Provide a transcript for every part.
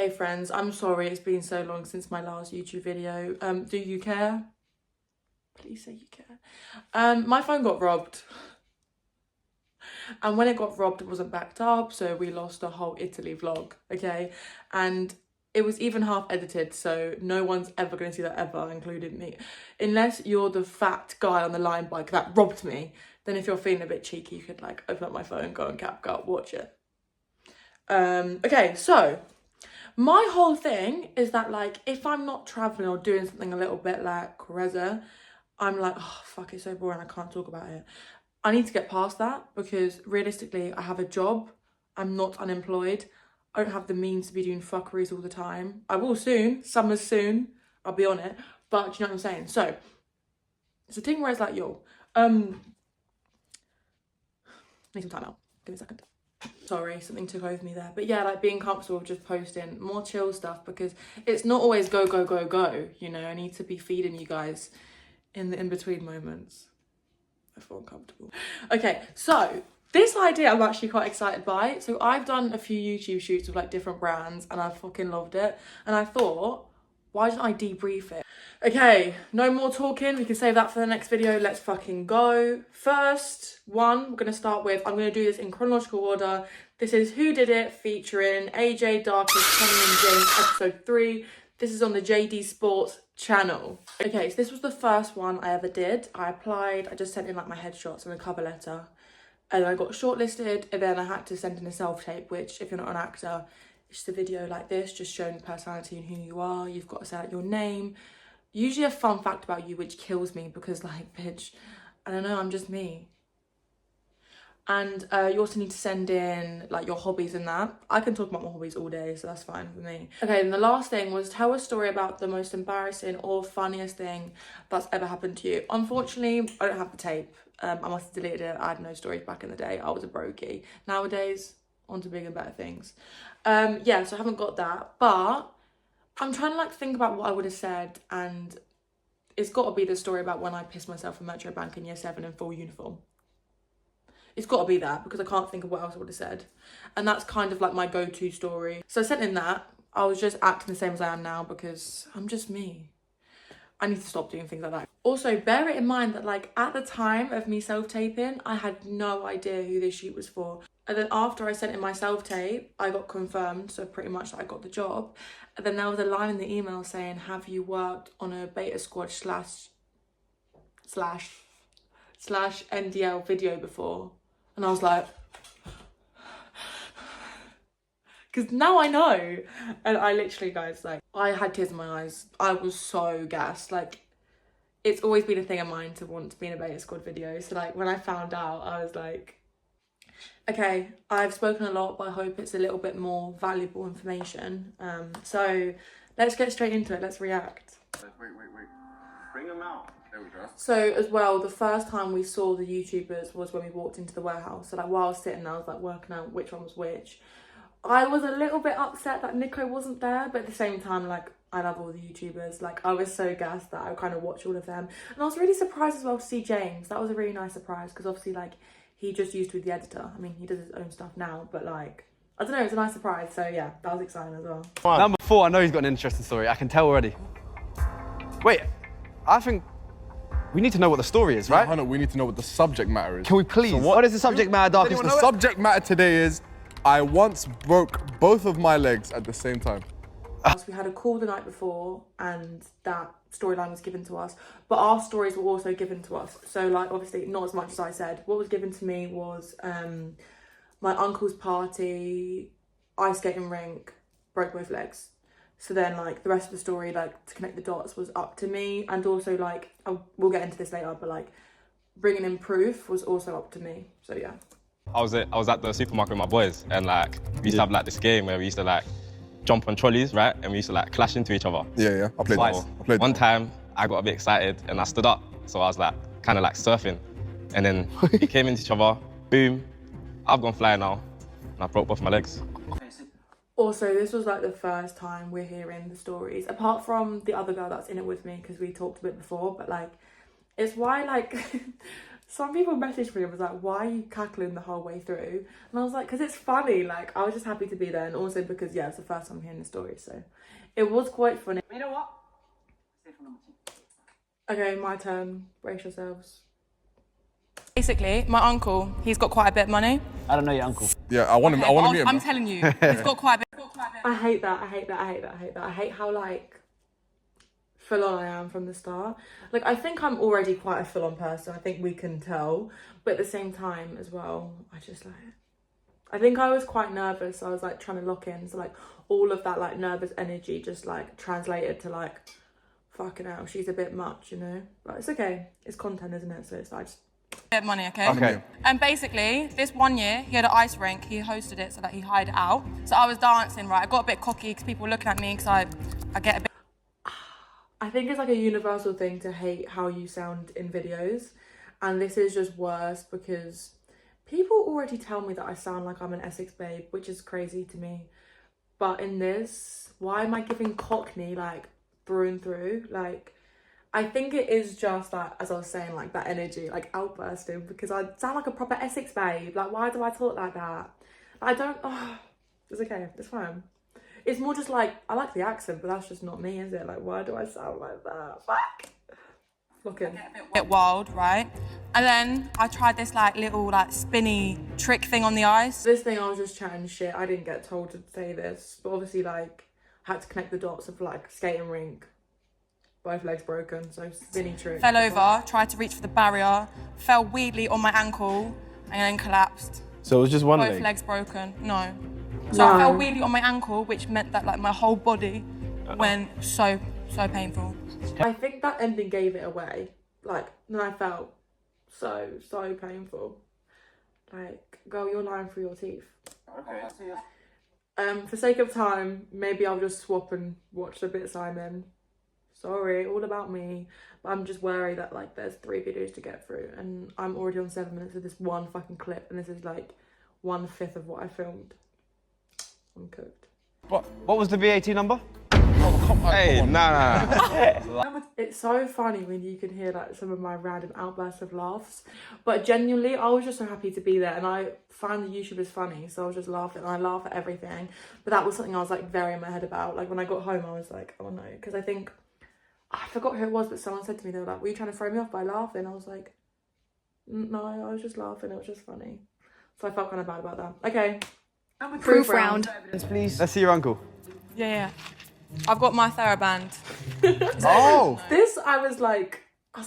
Hey friends, I'm sorry it's been so long since my last YouTube video. Do you care? Please say you care. My phone got robbed. And when it got robbed, it wasn't backed up, so we lost a whole Italy vlog, okay? And it was even half edited, so no one's ever going to see that ever, including me. Unless you're the fat guy on the Line bike that robbed me, then if you're feeling a bit cheeky, you could like open up my phone, go on CapCut, watch it. Okay, so my whole thing is that like if I'm not traveling or doing something a little bit like crazy, I'm like, oh fuck, it's so boring, I can't talk about it. I need to get past that because realistically I have a job, I'm not unemployed, I don't have the means to be doing fuckeries all the time. I will soon, summer's soon, I'll be on it, but do you know what I'm saying? So it's a thing where it's like, yo, need some time out, give me a second. Sorry, something took over me there. But yeah, like being comfortable with just posting more chill stuff because it's not always go, go, go, go. You know, I need to be feeding you guys in the in-between moments. I feel uncomfortable. Okay, so this idea I'm actually quite excited by. So I've done a few YouTube shoots with like different brands and I fucking loved it. And I thought, why didn't I debrief it? Okay, no more talking. We can save that for the next video. Let's fucking go. First one, we're going to start with, I'm going to do this in chronological order. This is Who Did It featuring AJ, Darkest, Konan and James, episode 3. This is on the JD Sports channel. Okay, so this was the first one I ever did. I applied, I just sent in like my headshots and a cover letter. And I got shortlisted and then I had to send in a self-tape, which if you're not an actor, it's just a video like this, just showing your personality and who you are. You've got to say out your name. Usually a fun fact about you, which kills me because like, bitch, I don't know, I'm just me. And you also need to send in like your hobbies and that. I can talk about my hobbies all day, so that's fine with me. Okay, and the last thing was tell a story about the most embarrassing or funniest thing that's ever happened to you. Unfortunately, I don't have the tape. I must have deleted it. I had no stories back in the day. I was a brokey. Nowadays, on to bigger and better things. Yeah, so I haven't got that, but I'm trying to like think about what I would have said, and it's got to be the story about when I pissed myself in Metro Bank in year 7 in full uniform. It's got to be that because I can't think of what else I would have said. And that's kind of like my go-to story. So I sent in that. I was just acting the same as I am now because I'm just me. I need to stop doing things like that. Also, bear it in mind that like at the time of me self-taping, I had no idea who this shoot was for. And then after I sent in my self-tape, I got confirmed. So pretty much I got the job. And then there was a line in the email saying, have you worked on a beta squad slash NDL video before? And I was like, because now I know. And I literally, guys, like, I had tears in my eyes. I was so gassed. Like, it's always been a thing of mine to want to be in a beta squad video. So, like, when I found out, I was like, okay, I've spoken a lot, but I hope it's a little bit more valuable information. So, let's get straight into it. Let's react. Wait. Bring them out. There we go. So as well, the first time we saw the YouTubers was when we walked into the warehouse. So like while I was sitting there, I was like working out which one was which. I was a little bit upset that Nico wasn't there, but at the same time, like I love all the YouTubers. Like I was so gassed that I kind of watched all of them. And I was really surprised as well to see James. That was a really nice surprise because obviously like he just used to be the editor. I mean, he does his own stuff now, but like, I don't know, it's a nice surprise. So yeah, that was exciting as well. Number 4, I know he's got an interesting story. I can tell already. Wait, I think we need to know what the story is, right? No, we need to know what the subject matter is. Can we please? So what is the subject matter, Darkest? The subject matter today is, I once broke both of my legs at the same time. We had a call the night before and that storyline was given to us, but our stories were also given to us. So like, obviously not as much as I said. What was given to me was my uncle's party, ice skating rink, broke both legs. So then like the rest of the story, like to connect the dots was up to me. And also like, we'll get into this later, but like bringing in proof was also up to me. So yeah. I was at the supermarket with my boys and like, we used to have like this game where we used to like jump on trolleys, right? And we used to like clash into each other. Yeah, I played that. One time I got a bit excited and I stood up. So I was like, kind of like surfing. And then we came into each other, boom, I've gone flying now. And I broke both my legs. Also, this was like the first time we're hearing the stories, apart from the other girl that's in it with me, because we talked a bit before, but like, it's why like, some people messaged me and was like, why are you cackling the whole way through? And I was like, because it's funny. Like, I was just happy to be there. And also because, yeah, it's the first time hearing the story. So it was quite funny. You know what? Okay, my turn. Brace yourselves. Basically, my uncle, he's got quite a bit of money. I don't know your uncle. Yeah, I want him. I want to meet him. I'm telling you, he's got quite a bit. I hate that. I hate that. I hate that. I hate that. I hate how, like, full on I am from the start. Like, I think I'm already quite a full on person. I think we can tell. But at the same time as well, I think I was quite nervous. I was like trying to lock in. So like all of that like nervous energy just like translated to like, fucking hell, she's a bit much, you know? But it's okay. It's content, isn't it? So it's like, Bit of money, okay? Okay. And basically, this one year, he had an ice rink. He hosted it so that he hired it out. So I was dancing, right? I got a bit cocky because people were looking at me because I get a bit. I think it's like a universal thing to hate how you sound in videos. And this is just worse because people already tell me that I sound like I'm an Essex babe, which is crazy to me. But in this, why am I giving Cockney like through and through? Like, I think it is just that, as I was saying, like that energy, like outbursting, because I sound like a proper Essex babe. Like, why do I talk like that? I don't, it's okay, it's fine. It's more just like, I like the accent, but that's just not me, is it? Like, why do I sound like that? Fuck. Look in. A bit wild, right? And then I tried this like little like spinny trick thing on the ice. This thing, I was just chatting shit. I didn't get told to say this, but obviously, like, I had to connect the dots of like skating rink. Both legs broken, so spinny trick. Fell over, tried to reach for the barrier, fell weirdly on my ankle, and then collapsed. So it was just one Both leg? legs broken. No. So I fell weirdly on my ankle, which meant that like my whole body went so painful. I think that ending gave it away. Like, then I felt so painful. Like, girl, you're lying through your teeth. Okay. For sake of time, maybe I'll just swap and watch the bits I'm in. Sorry, all about me. But I'm just worried that like there's 3 videos to get through and I'm already on 7 minutes of this one fucking clip and this is like 1/5 of what I filmed. I'm cooked. What was the VAT number? Hey, nah. It's so funny when you can hear like some of my random outbursts of laughs, but genuinely I was just so happy to be there and I find the YouTubers funny, so I was just laughing and I laugh at everything. But that was something I was like very in my head about. Like when I got home I was like, oh no, because I think I forgot who it was, but someone said to me, they were like, were you trying to throw me off by laughing? I was like, no, I was just laughing, it was just funny. So I felt kind of bad about that. Okay. Proof round. Please. Let's see your uncle. Yeah. I've got my TheraBand. Oh! This, I was like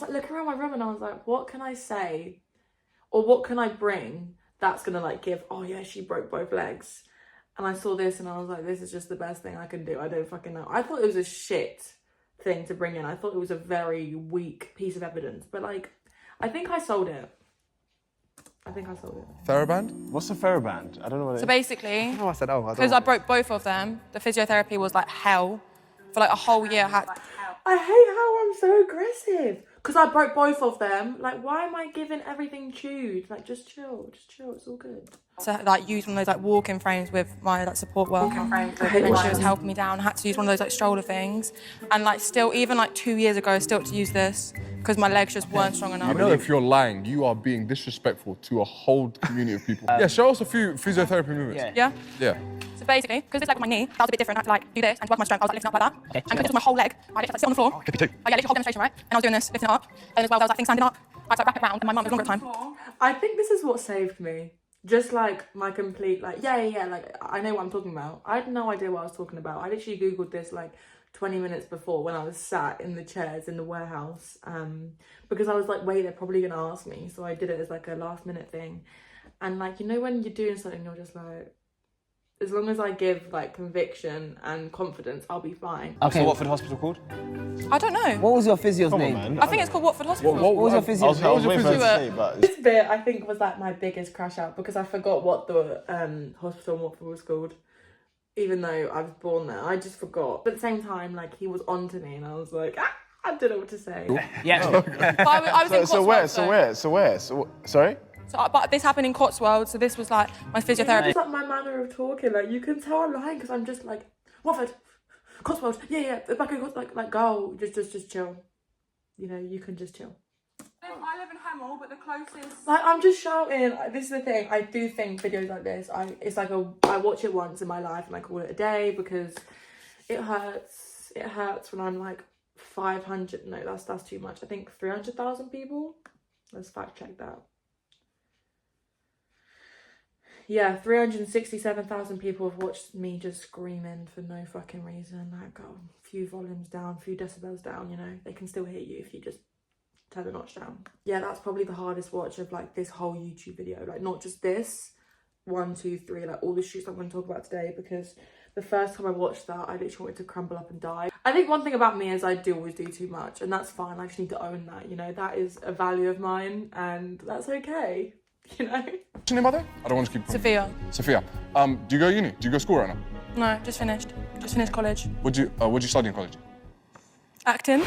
looking around my room and I was like, what can I say? Or what can I bring that's going to like give, oh yeah, she broke both legs. And I saw this and I was like, this is just the best thing I can do. I don't fucking know. I thought it was a shit thing to bring in. I thought it was a very weak piece of evidence. But like, I think I sold it. TheraBand? What's a TheraBand? I don't know what it So is. basically, Oh, I said, oh, I because don't. I broke both of them, the physiotherapy was like hell. For like a whole year, I hate how I'm so aggressive. Because I broke both of them. Like, why am I giving everything chewed? Like, just chill. It's all good. to like use one of those like walking frames with my like support worker. And she was helping me down. I had to use one of those like stroller things. And like still, even like 2 years ago, still had to use this because my legs just weren't strong enough. You know, if you're lying, you are being disrespectful to a whole community of people. Yeah, show us a few physiotherapy movements. Yeah? Yeah. So basically, because it's like with my knee, that was a bit different. I had to like do this and work my strength. I was like lifting up like that. And because it was my whole leg, I literally had to sit on the floor. I literally whole demonstration, right? And I was doing this, lifting it up. And as well, there was that thing standing up. I had to like, wrap it round, and my mum was longer at the time. I think this is what saved me. Just like my complete, like, yeah, like I know what I'm talking about. I had no idea what I was talking about. I literally Googled this like 20 minutes before when I was sat in the chairs in the warehouse because I was like, wait, they're probably going to ask me. So I did it as like a last minute thing. And like, you know, when you're doing something, you're just like, as long as I give like conviction and confidence, I'll be fine. Okay. So Watford Hospital called? I don't know. What was your physio's name? Man. I think it's called Watford Hospital. What was your physio's name? I was waiting for her to say, but This bit, I think, was like my biggest crash out because I forgot what the hospital in Watford was called. Even though I was born there, I just forgot. But at the same time, like, he was on to me and I was like, I don't know what to say. Yeah. But I was in Cotswolds, so where? Sorry? but this happened in Cotswolds, so this was like my physiotherapy. It's like my manner of talking. Like, you can tell I'm lying because I'm just like, Watford, Cotswolds, yeah, back in Cotswolds, like, girl, just chill. You know, you can just chill. I live in Hemel. normal, but the closest. Like, I'm just shouting. This is the thing. I do think videos like this, I watch it once in my life and I call it a day because it hurts. It hurts when I'm like 500. No, that's too much. I think 300,000 people. Let's fact check that. Yeah, 367,000 people have watched me just screaming for no fucking reason. Like, a few volumes down, a few decibels down, you know. They can still hear you if you just turn a notch down. Yeah, that's probably the hardest watch of like this whole YouTube video. Like, not just this, 1, 2, 3, like all the shoots I'm going to talk about today, because the first time I watched that, I literally wanted to crumble up and die. I think one thing about me is I do always do too much, and that's fine. I just need to own that, you know. That is a value of mine, and that's okay, you know. What's your name, mother? I don't want to keep... Sophia. Sophia. Do you go uni? Do you go to school right now? No, just finished. Just finished college. What'd you study in college? Acting.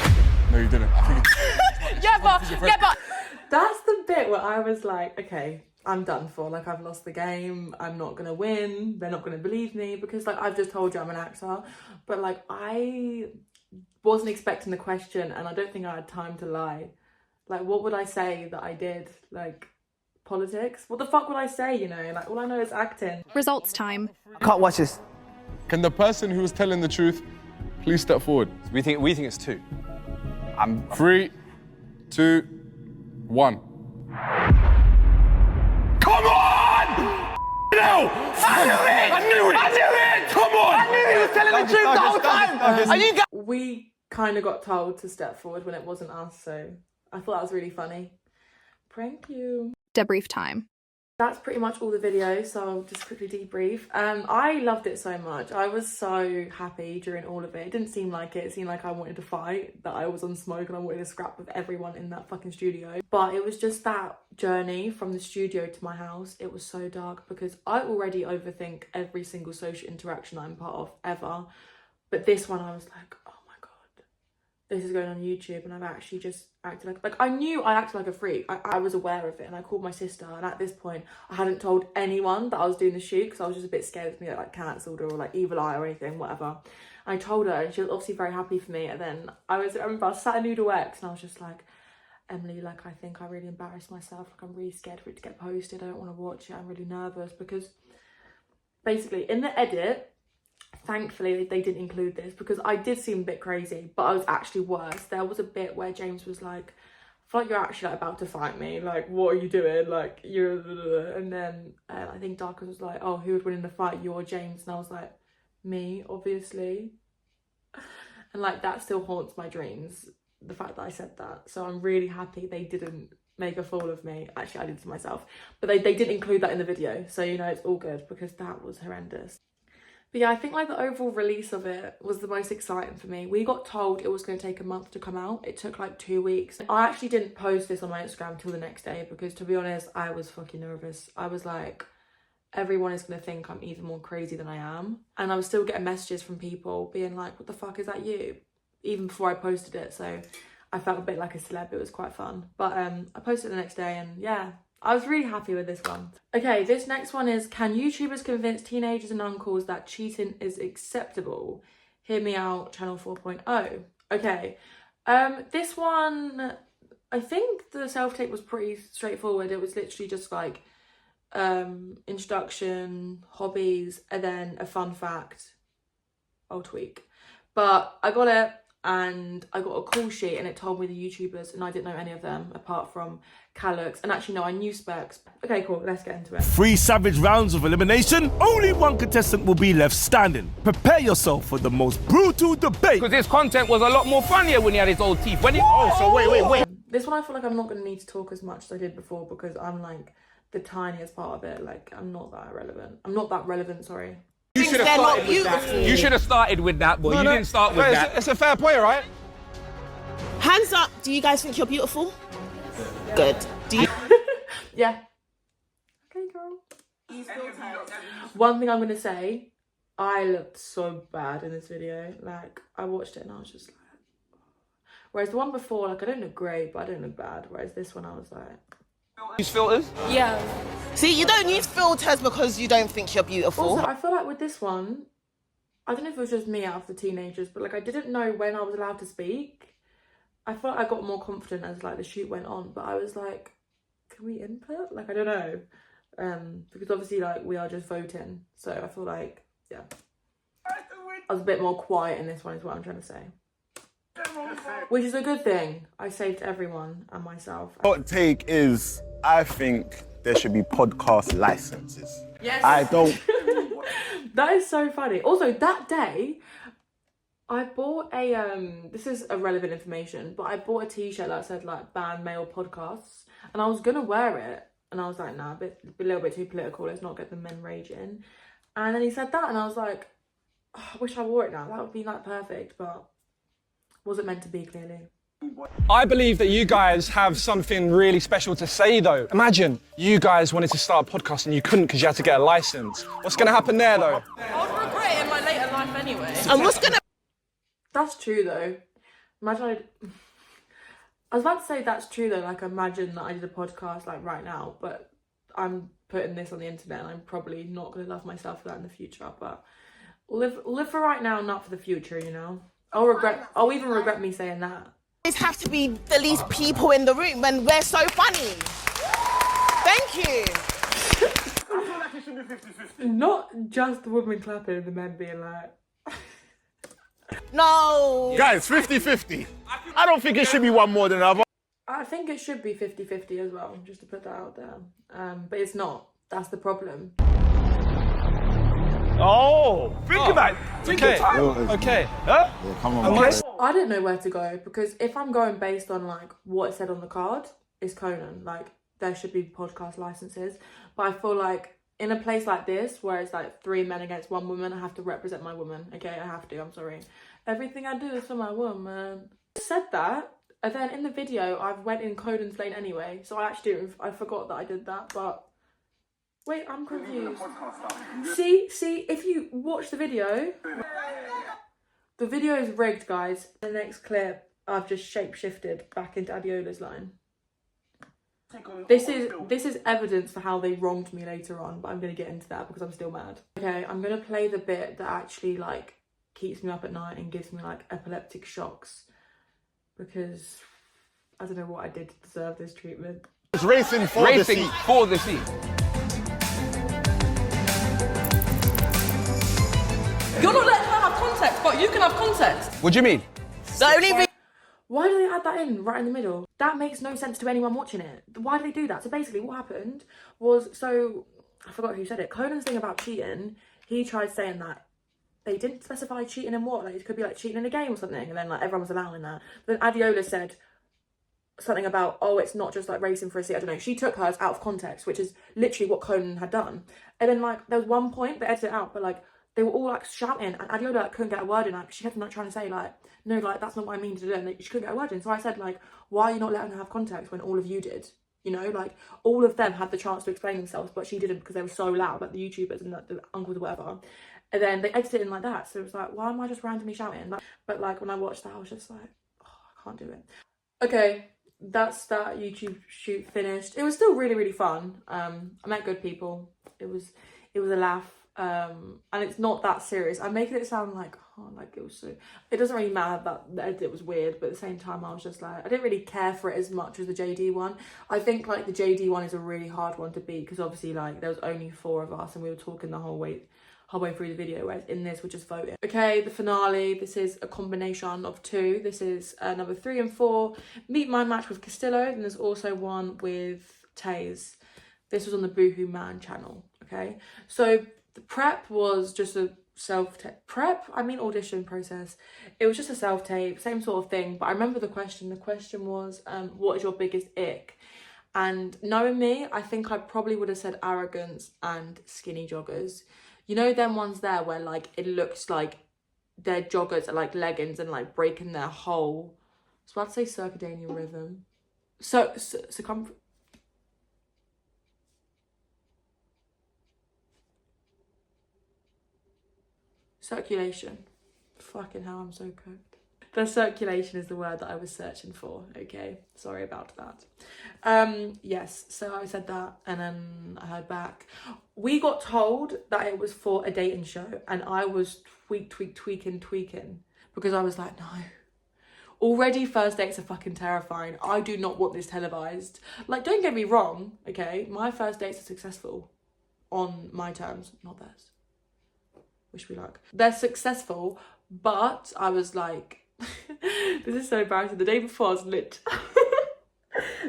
No, you didn't. I think Yeah, but. That's the bit where I was like, okay, I'm done for. Like, I've lost the game. I'm not going to win. They're not going to believe me because, like, I've just told you I'm an actor. But, like, I wasn't expecting the question and I don't think I had time to lie. Like, what would I say that I did? Like, politics? What the fuck would I say, you know? Like, all I know is acting. Results time. I can't watch this. Can the person who is telling the truth please step forward? We think it's 2. 3, 2, 1. Come on! No! I knew it! Come on! I knew he was telling the truth the whole time! Are you guys... We kind of got told to step forward when it wasn't us, so I thought that was really funny. Prank you. Debrief time. That's pretty much all the video, so I'll just quickly debrief. I loved it so much. I was so happy during all of it. It didn't seem like it. It seemed like I wanted to fight, that I was on smoke and I wanted to scrap with everyone in that fucking studio. But it was just that journey from the studio to my house. It was so dark because I already overthink every single social interaction I'm part of ever. But this one I was like, oh my God, this is going on YouTube, and I've actually just acted like I knew I acted like a freak. I was aware of it, and I called my sister, and at this point I hadn't told anyone that I was doing the shoot because I was just a bit scared of me like cancelled or like evil eye or anything, whatever. And I told her, and she was obviously very happy for me. And then I remember I was sat in Noodle X and I was just like, Emily, like, I think I really embarrassed myself. Like, I'm really scared for it to get posted. I don't want to watch it. I'm really nervous because basically in the edit, thankfully they didn't include this because I did seem a bit crazy, but I was actually worse. There was a bit where James was like, I feel like you're actually like about to fight me. Like, what are you doing? Like, you're... And then I think Darkus was like, oh, who would win in the fight, you or James? And I was like, me, obviously. And like, that still haunts my dreams, the fact that I said that. So I'm really happy they didn't make a fool of me. Actually, I did to myself. But they did include that in the video. So, you know, it's all good because that was horrendous. But yeah, I think like the overall release of it was the most exciting for me. We got told it was going to take a month to come out. It took like 2 weeks. I actually didn't post this on my Instagram until the next day because, to be honest, I was fucking nervous. I was like, everyone is going to think I'm even more crazy than I am. And I was still getting messages from people being like, what the fuck, is that you? Even before I posted it. So I felt a bit like a celeb. It was quite fun. But I posted it the next day and yeah, I was really happy with this one. Okay, this next one is, can YouTubers convince teenagers and uncles that cheating is acceptable? Hear me out, channel 4.0. Okay, this one, I think the self-tape was pretty straightforward. It was literally just like introduction, hobbies, and then a fun fact. I'll tweak. But I got it. And I got a call sheet and it told me the YouTubers, and I didn't know any of them apart from Callux. And actually, no, I knew Spurks. Okay, cool, let's get into it. 3 savage rounds of elimination. Only 1 contestant will be left standing. Prepare yourself for the most brutal debate. Because his content was a lot more funnier when he had his old teeth. When he... Oh, so wait. This one I feel like I'm not going to need to talk as much as I did before because I'm like the tiniest part of it. Like, I'm not that relevant. I'm not that relevant, sorry. You should have started with that. You should have started with that, but you didn't start with that. It's a fair point, right? Hands up, do you guys think you're beautiful? Yeah. Good. Do you? Yeah. Okay, girl. One thing I'm going to say, I looked so bad in this video. Like, I watched it and I was just like... Whereas the one before, like, I don't look great, but I don't look bad. Whereas this one, I was like... Use filters? Yeah. See, you don't use filters because you don't think you're beautiful. Also, I feel like with this one, I don't know if it was just me out of the teenagers, but like I didn't know when I was allowed to speak. I felt like I got more confident as like the shoot went on, but I was like, can we input? Like, I don't know. Because obviously, like, we are just voting. So I feel like, yeah. I was a bit more quiet in this one is what I'm trying to say. Which is a good thing. I saved everyone and myself. Hot take is, I think there should be podcast licenses. Yes. I don't. That is so funny. Also, that day, I bought a, this is irrelevant information, but I bought a t-shirt that said, like, ban male podcasts. And I was going to wear it. And I was like, nah, a little bit too political. Let's not get the men raging. And then he said that, and I was like, oh, I wish I wore it now. That would be, like, perfect. But wasn't meant to be, clearly. I believe that you guys have something really special to say, though. Imagine you guys wanted to start a podcast and you couldn't because you had to get a license. What's going to happen there, though? I would regret it in my later life anyway. And what's gonna... That's true, though. Imagine I was about to say that's true, though. Like, imagine that I did a podcast, like, right now. But I'm putting this on the internet and I'm probably not going to love myself for that in the future. But live for right now, not for the future, you know? I'll even regret me saying that. have to be the least people in the room when we're so funny. Thank you. I feel like it should be 50-50. Not just the women clapping and the men being like... No. Guys, 50-50. I don't think it should be one more than another. I think it should be 50-50 as well, just to put that out there. But it's not. That's the problem. Oh, think about it. Take your time. Okay. Huh? Yeah, come on, Okay. I didn't know where to go, because if I'm going based on, like, what it said on the card, it's Konan. Like, there should be podcast licenses. But I feel like in a place like this, where it's like 3 men against 1 woman, I have to represent my woman. Okay, I have to. I'm sorry. Everything I do is for my woman. I said that, and then in the video, I went in Conan's lane anyway. So I forgot that I did that, but... Wait, I'm confused. See, if you watch the video is rigged, guys. The next clip, I've just shape-shifted back into Adeola's line. This is evidence for how they wronged me later on, but I'm going to get into that because I'm still mad. Okay, I'm going to play the bit that actually, like, keeps me up at night and gives me, like, epileptic shocks, because I don't know what I did to deserve this treatment. It's racing for the seat. For the seat. You're not letting her have context, but you can have context. What do you mean? The only reason... Why do they add that in right in the middle? That makes no sense to anyone watching it. Why do they do that? So basically what happened was, I forgot who said it. Conan's thing about cheating, he tried saying that they didn't specify cheating in what. Like, it could be like cheating in a game or something, and then like everyone was allowing that. But then Adeola said something about, oh, it's not just like racing for a seat. I don't know. She took hers out of context, which is literally what Konan had done. And then like there was one point, they edited it out, but like they were all like shouting, and Adeola like, couldn't get a word in. Like, she kept like trying to say like, no, like that's not what I mean to do, and like, she couldn't get a word in. So I said like, why are you not letting her have context when all of you did? You know, like all of them had the chance to explain themselves, but she didn't because they were so loud, like the YouTubers and the uncles or whatever. And then they edited it in like that. So it was like, why am I just randomly shouting? Like, but like when I watched that, I was just like, oh, I can't do it. Okay, that's that YouTube shoot finished. It was still really, really fun. I met good people. It was a laugh. And it's not that serious. I'm making it sound like, oh, like it was so... It doesn't really matter that the edit was weird, but at the same time, I was just like, I didn't really care for it as much as the JD one. I think like the JD one is a really hard one to beat, because obviously like there was only 4 of us and we were talking the whole way through the video, whereas in this we're just voting. Okay, the finale, this is a combination of 2. This is number 3 and 4. Meet my match with Castillo, and there's also one with Tays. This was on the BoohooMan channel, okay? So the prep was just a audition process. It was just a self-tape, same sort of thing, but I remember the question. The question was, what is your biggest ick? And knowing me, I think I probably would have said arrogance and skinny joggers. You know them ones there where like it looks like their joggers are like leggings and like breaking their whole, I was about to say circadian rhythm. Circulation. Fucking hell, I'm so cooked. The circulation is the word that I was searching for, okay? Sorry about that. Yes, so I said that and then I heard back. We got told that it was for a dating show, and I was tweaking because I was like, no. Already first dates are fucking terrifying. I do not want this televised. Like, don't get me wrong, okay? My first dates are successful on my terms, not theirs. Wish me luck. They're successful, but I was like, this is so embarrassing. The day before I was lit.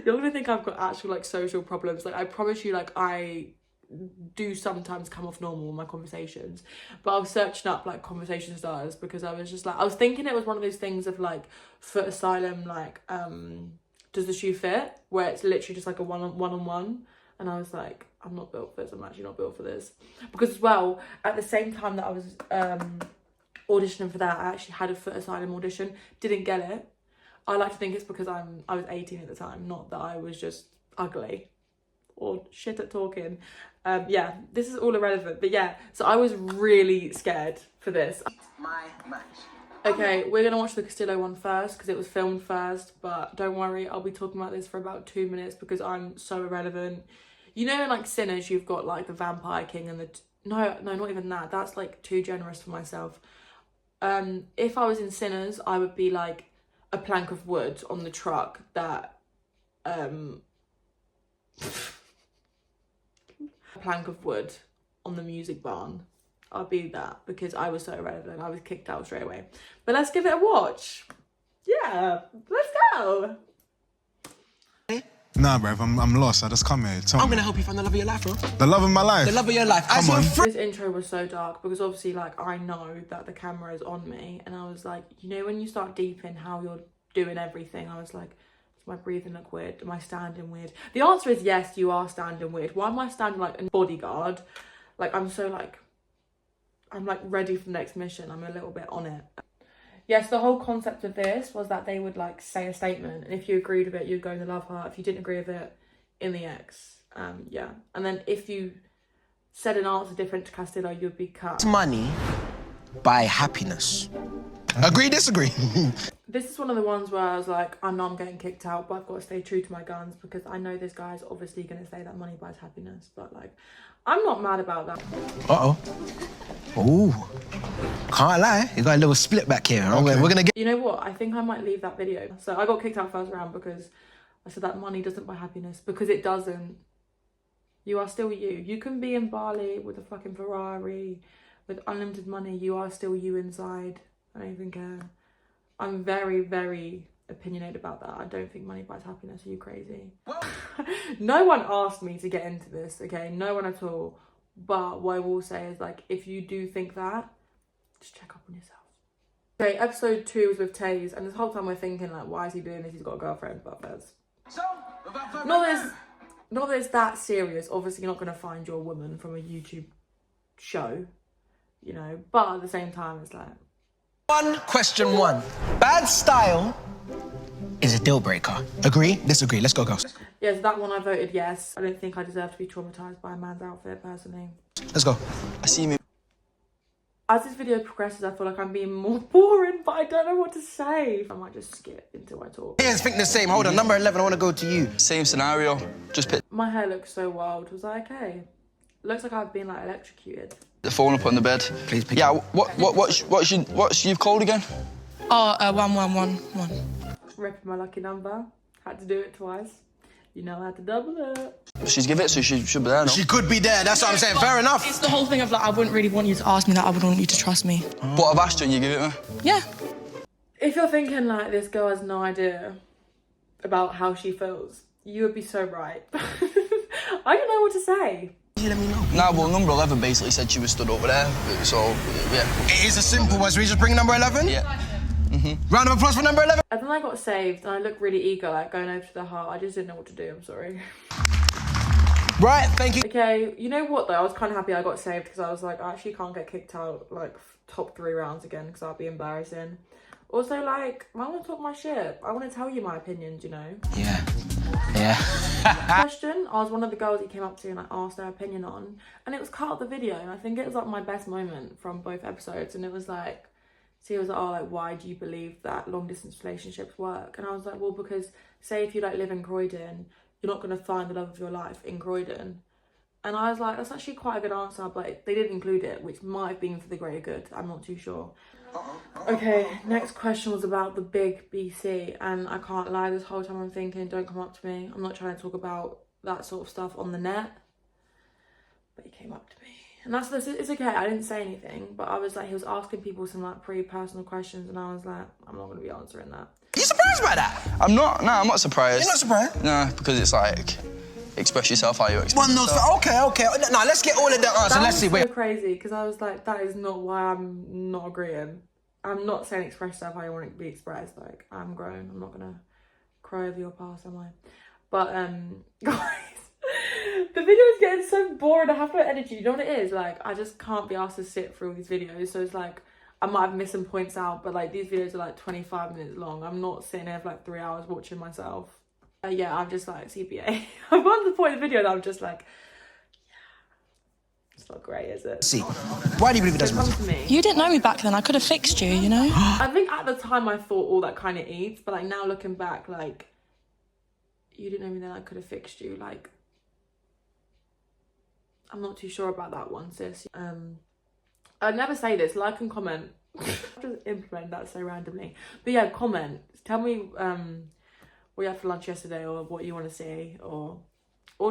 You're gonna think I've got actual like social problems. Like, I promise you, like, I do sometimes come off normal in my conversations, but I was searching up like conversation starters because I was just like, I was thinking it was one of those things of like foot asylum, like does the shoe fit, where it's literally just like a one-on-one, and I was like, I'm not built for this. I'm actually not built for this. Because as well, at the same time that I was auditioning for that, I actually had a foot asylum audition, didn't get it. I like to think it's because I was 18 at the time, not that I was just ugly or shit at talking. Yeah, this is all irrelevant, but yeah, so I was really scared for this. My match. Okay, we're gonna watch the Castillo one first because it was filmed first, but don't worry, I'll be talking about this for about 2 minutes because I'm so irrelevant. You know, in like Sinners, you've got like the Vampire King and the... No, not even that. That's like too generous for myself. If I was in Sinners, I would be like a plank of wood on the truck that... a plank of wood on the music barn. I'll be that because I was so irrelevant. I was kicked out straight away. But let's give it a watch. Yeah, let's go. Nah, bruv, I'm lost. I just come here. I'm gonna help you find the love of your life, bro. The love of my life? The love of your life. Come on. This intro was so dark because obviously, like, I know that the camera is on me, and I was like, you know, when you start deep in how you're doing everything, I was like, does my breathing look weird? Am I standing weird? The answer is yes, you are standing weird. Why am I standing like a bodyguard? Like, I'm so like, I'm like ready for the next mission. I'm a little bit on it. Yes, the whole concept of this was that they would like say a statement, and if you agreed with it, you'd go in the love heart. If you didn't agree with it, in the X. Yeah. And then if you said an answer different to Castillo, you'd be cut. Money buy happiness. Agree, disagree? This is one of the ones where I was like, I know I'm getting kicked out, but I've got to stay true to my guns because I know this guy's obviously going to say that money buys happiness, but like, I'm not mad about that. Uh-oh. Ooh. Can't lie. You got a little split back here. Okay. We're gonna get... You know what? I think I might leave that video. So I got kicked out first round because I said that money doesn't buy happiness, because it doesn't. You are still you. You can be in Bali with a fucking Ferrari, with unlimited money. You are still you inside. I don't even care. I'm very, very opinionated about that. I don't think money buys happiness. Are you crazy? No one asked me to get into this, okay? No one at all. But what I will say is, like, if you do think that, just check up on yourself. Okay, episode 2 was with Tays, and this whole time we're thinking, like, why is he doing this? He's got a girlfriend, but there's... Not that it's that serious. Obviously, you're not going to find your woman from a YouTube show, you know? But at the same time, it's like... Question 1. Bad style is a deal breaker. Agree? Disagree? Let's go, girls. Yeah, so that one I voted yes. I don't think I deserve to be traumatised by a man's outfit, personally. Let's go. I see me. As this video progresses, I feel like I'm being more boring, but I don't know what to say. I might just skip until I talk. Hands think the same. Hold on, number 11, I want to go to you. Same scenario, just pick. My hair looks so wild. Was I okay? Looks like I've been like electrocuted. The phone up on the bed. Please pick. Yeah, what's your code again? Oh, 1111. Ripping my lucky number. Had to do it twice. You know I had to double it. She's give it, so she should be there, no? She could be there, that's what I'm saying. Fair enough. It's the whole thing of like, I wouldn't really want you to ask me that. I would want you to trust me. But I've asked you and you give it me? Yeah. If you're thinking like this girl has no idea about how she feels, you would be so right. I don't know what to say. You let me know. Nah, well, number 11 basically said she was stood over there, so, yeah. It is a simple one, so we just bring number 11? Yeah. Round of applause for number 11. And then I got saved and I looked really eager, like going over to the heart. I just didn't know what to do, I'm sorry. Right, thank you. Okay, you know what though? I was kind of happy I got saved because I was like, I actually can't get kicked out like top 3 rounds again because that'd be embarrassing. Also, like, I want to talk my shit. I want to tell you my opinions, you know? Yeah. Question, I was one of the girls he came up to and I asked their opinion on, and it was cut out the video, and I think it was like my best moment from both episodes, and it was like, so he was like, oh, like, why do you believe that long distance relationships work? And I was like, well, because say if you like live in Croydon, you're not going to find the love of your life in Croydon. And I was like, that's actually quite a good answer, but they didn't include it, which might have been for the greater good. I'm not too sure. Okay, next question was about the big BC, and I can't lie, this whole time I'm thinking, don't come up to me. I'm not trying to talk about that sort of stuff on the net, but he came up to me. And it's okay, I didn't say anything, but I was like, he was asking people some like pretty personal questions, and I was like, I'm not going to be answering that. You surprised by that? I'm not surprised. You're not surprised? No, because it's like, express yourself how you express yourself. Okay. No, let's get all of the answers. Let's see. That was so crazy, because I was like, that is not why I'm not agreeing. I'm not saying express yourself how you want it to be expressed. Like, I'm grown. I'm not going to cry over your past, am I? But, guys, the video is getting so boring. I have no energy. You know what it is? Like, I just can't be asked to sit through all these videos. So it's like, I might have missed some points out, but like, these videos are like 25 minutes long. I'm not sitting there for like 3 hours watching myself. Yeah, I'm just like, CBA. I've got to the point of the video that I'm just like, it's not great, is it? See, why do you believe it doesn't matter? You didn't know me back then. I could have fixed you, you know? I think at the time I thought all that kind of eats, but like now looking back, like, you didn't know me then, I could have fixed you. Like, I'm not too sure about that one, sis. I'd never say this, like and comment. I'll just implement that so randomly. But yeah, comment. Tell me what you had for lunch yesterday, or what you want to see, or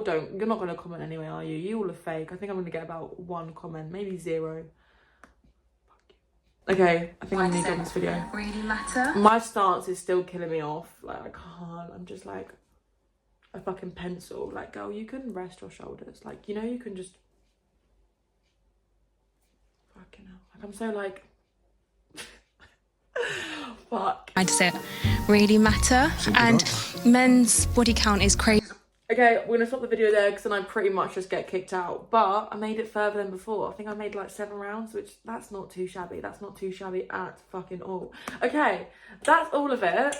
don't. You're not going to comment anyway, are you? You all are fake. I think I'm going to get about 1 comment, maybe 0. Okay, I think I'm going to end this video. Really matter? My stance is still killing me off. Like, I can't. I'm just like a fucking pencil. Like, girl, you can rest your shoulders. Like, you know, you can just... Fucking hell. Like, I'm so like... Fuck. I'd say really matter. And men's body count is crazy. Okay, we're gonna stop the video there because then I pretty much just get kicked out. But I made it further than before. I think I made like 7 rounds, which that's not too shabby. That's not too shabby at fucking all. Okay, that's all of it.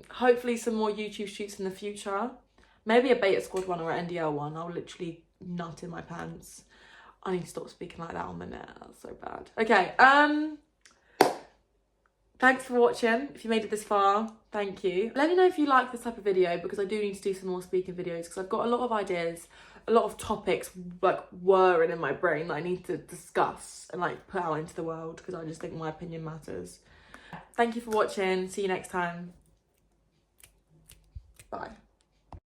Hopefully some more YouTube shoots in the future. Maybe a Beta Squad one or an NDL one. I'll literally nut in my pants. I need to stop speaking like that on the net. That's so bad. Okay, thanks for watching. If you made it this far, thank you. Let me know if you like this type of video, because I do need to do some more speaking videos, because I've got a lot of ideas, a lot of topics like whirring in my brain that I need to discuss and like put out into the world, because I just think my opinion matters. Thank you for watching. See you next time. Bye.